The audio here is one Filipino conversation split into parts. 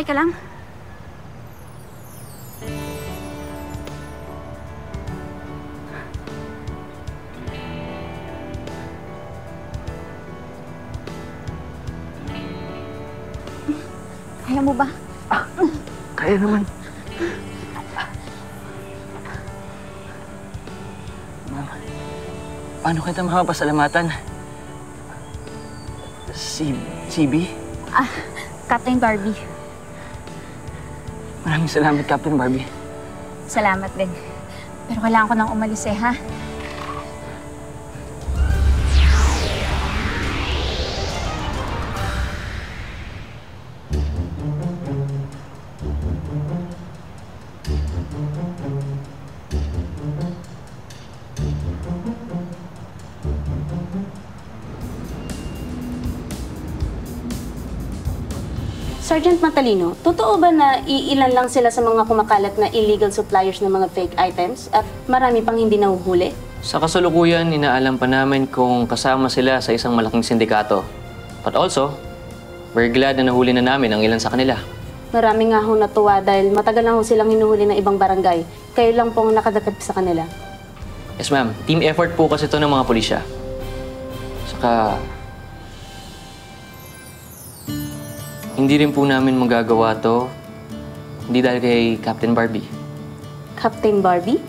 ka lang? Kaya mo ba? Kaya naman. Ma'am, paano kita makapasalamatan? CB? Captain Barbie. Maraming salamat, Captain Barbie. Salamat din. Pero kailangan ko nang umalis ha? Sergeant Matalino, totoo ba na iilan lang sila sa mga kumakalat na illegal suppliers ng mga fake items at marami pang hindi nahuhuli? Sa kasalukuyan, inaalam pa namin kung kasama sila sa isang malaking sindikato. But also, we're glad na nahuli na namin ang ilan sa kanila. Marami nga ho natuwa dahil matagal na ho silang hinuhuli ng ibang barangay. Kayo lang pong nakadakip sa kanila. Yes, ma'am. Team effort po kasi ito ng mga pulisya. Saka, hindi rin po namin magagawa to, hindi dahil kay Captain Barbie. Captain Barbie?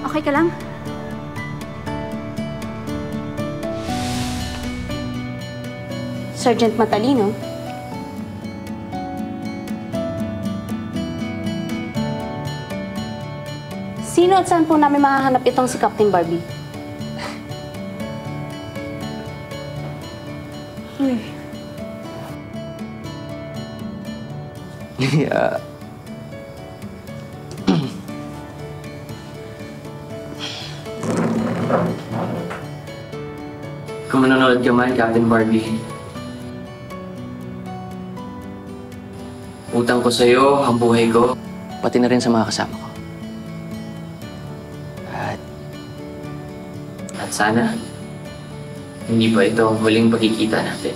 Okay ka lang? Sergeant Matalino? Sino at saan po namin mahahanap itong si Captain Barbie? Kung manonood ka man, Captain Barbie, utang ko sa'yo, ang buhay ko, pati na rin sa mga kasama ko. At sana, hindi pa ito ang huling pagkikita natin.